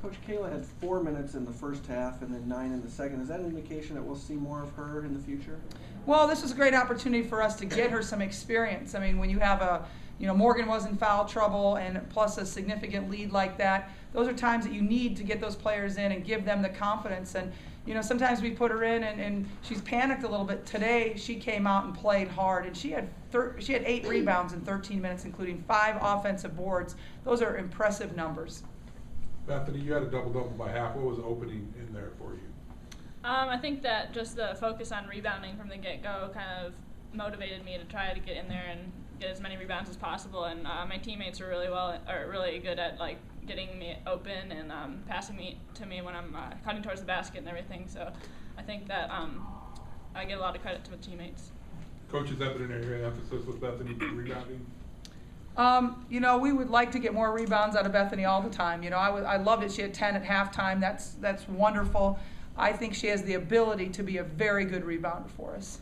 Coach, Kayla had 4 minutes in the first half and then 9 in the second. Is that an indication that we'll see more of her in the future? Well, this was a great opportunity for us to get her some experience. I mean, when you have Morgan was in foul trouble and plus a significant lead like that, those are times that you need to get those players in and give them the confidence. And, sometimes we put her in and she's panicked a little bit. Today, she came out and played hard, and she had 8 rebounds in 13 minutes, including 5 offensive boards. Those are impressive numbers. Bethany, you had a double-double by half. What was the opening in there for you? I think that just the focus on rebounding from the get-go kind of motivated me to try to get in there and get as many rebounds as possible. And my teammates are really good at getting me open and passing to me when I'm cutting towards the basket and everything. So I think that I get a lot of credit to my teammates. Coach, has that been an area of emphasis with Bethany rebounding? We would like to get more rebounds out of Bethany all the time. I loved it. She had 10 at halftime. That's wonderful. I think she has the ability to be a very good rebounder for us.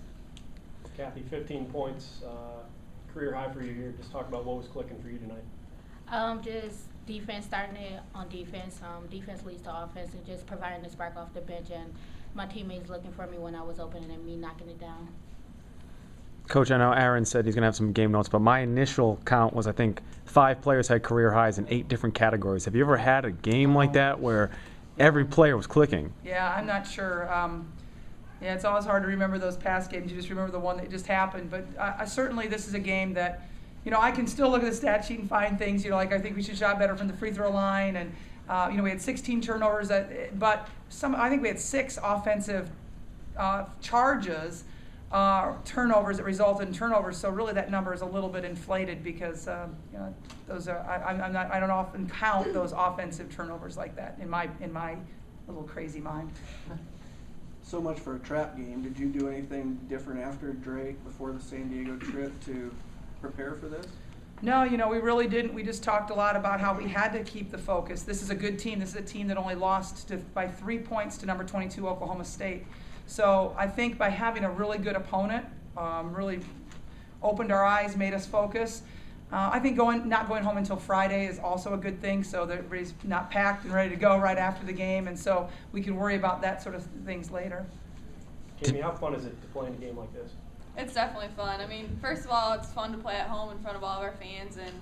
Kathy, 15 points, career high for you here. Just talk about what was clicking for you tonight. Just defense, starting it on defense. Defense leads to offense, and just providing the spark off the bench. And my teammates looking for me when I was open and me knocking it down. Coach, I know Aaron said he's going to have some game notes, but my initial count was I think 5 players had career highs in 8 different categories. Have you ever had a game like that where every player was clicking? Yeah, I'm not sure. It's always hard to remember those past games. You just remember the one that just happened. But certainly this is a game that, I can still look at the stat sheet and find things, I think we should shot better from the free throw line. And, we had 16 turnovers, but I think we had 6 offensive charges. Turnovers that resulted in turnovers, so really that number is a little bit inflated because those are I don't often count those offensive turnovers like that in my little crazy mind. So much for a trap game. Did you do anything different after Drake before the San Diego trip to prepare for this? No, we really didn't. We just talked a lot about how we had to keep the focus. This is a good team. This is a team that only lost by 3 points to number 22 Oklahoma State. So I think by having a really good opponent, really opened our eyes, made us focus. I think not going home until Friday is also a good thing, so that everybody's not packed and ready to go right after the game, and so we can worry about that sort of things later. Jamie, how fun is it to play in a game like this? It's definitely fun. I mean, first of all, it's fun to play at home in front of all of our fans, and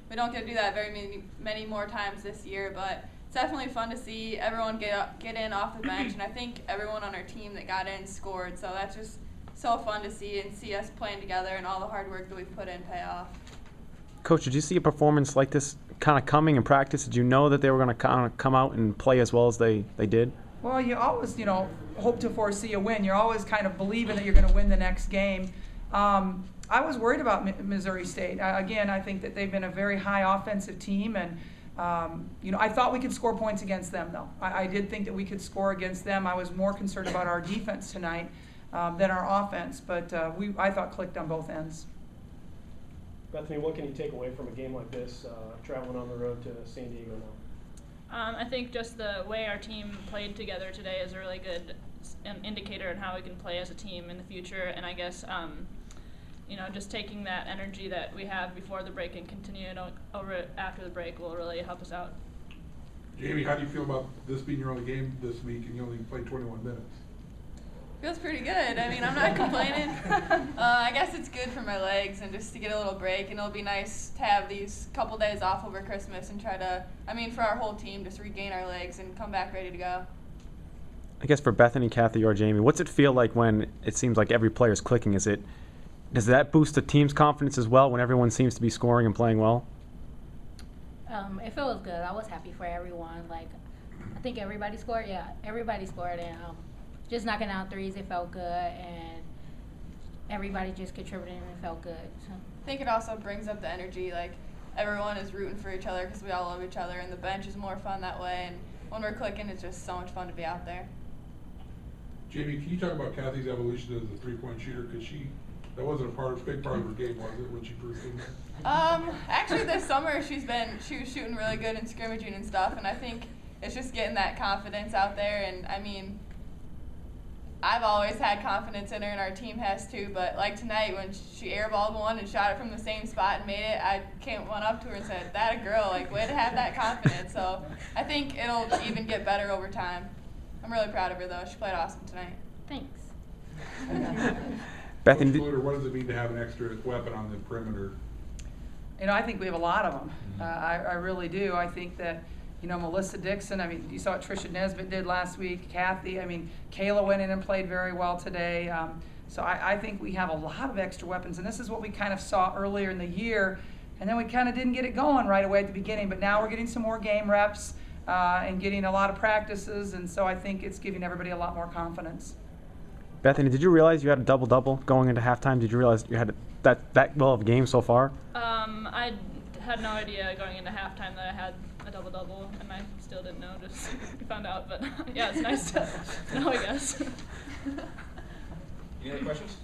we don't get to do that very many more times this year, but it's definitely fun to see everyone get in off the bench, and I think everyone on our team that got in scored, so that's just so fun to see and see us playing together and all the hard work that we've put in pay off. Coach, did you see a performance like this kind of coming in practice? Did you know that they were going to kind of come out and play as well as they did? Well, you always, hope to foresee a win. You're always kind of believing that you're going to win the next game. I was worried about Missouri State. Again, I think that they've been a very high offensive team, and I thought we could score points against them, though. I did think that we could score against them. I was more concerned about our defense tonight than our offense, but I thought clicked on both ends. Bethany, what can you take away from a game like this, traveling on the road to San Diego now? I think just the way our team played together today is a really good indicator on how we can play as a team in the future, and I guess just taking that energy that we have before the break and continuing over after the break will really help us out. Jamie, how do you feel about this being your only game this week and you only played 21 minutes? Feels pretty good. I mean, I'm not complaining. I guess it's good for my legs and just to get a little break, and it'll be nice to have these couple days off over Christmas and try to, for our whole team, just regain our legs and come back ready to go. I guess for Bethany, Kathy, or Jamie, what's it feel like when it seems like every player is clicking? Does that boost the team's confidence as well when everyone seems to be scoring and playing well? It feels good. I was happy for everyone. I think everybody scored. Yeah, everybody scored, and just knocking out threes, it felt good, and everybody just contributed, and it felt good. So. I think it also brings up the energy. Everyone is rooting for each other because we all love each other, and the bench is more fun that way. And when we're clicking, it's just so much fun to be out there. Jamie, can you talk about Kathy's evolution as a three-point shooter? Because that wasn't a big part of her game, was it, when she first came in? Actually, this summer she was shooting really good and scrimmaging and stuff, and I think it's just getting that confidence out there. And I've always had confidence in her, and our team has too. But like tonight, when she airballed one and shot it from the same spot and made it, I went up to her and said, "That a girl! Like, way to have that confidence." So I think it'll even get better over time. I'm really proud of her though. She played awesome tonight. Thanks. Bethany, Coach Bluder, what does it mean to have an extra weapon on the perimeter? You know, I think we have a lot of them. I really do. I think that, you know, Melissa Dixon, I mean, you saw what Tricia Nesbitt did last week, Kathy, I mean, Kayla went in and played very well today. So I think we have a lot of extra weapons, and this is what we kind of saw earlier in the year, and then we kind of didn't get it going right away at the beginning, but now we're getting some more game reps and getting a lot of practices, and so I think it's giving everybody a lot more confidence. Bethany, did you realize you had a double-double going into halftime? Did you realize you had that well of a game so far? I had no idea going into halftime that I had a double-double, and I still didn't know, just found out. But yeah, it's nice to know, I guess. Any other questions?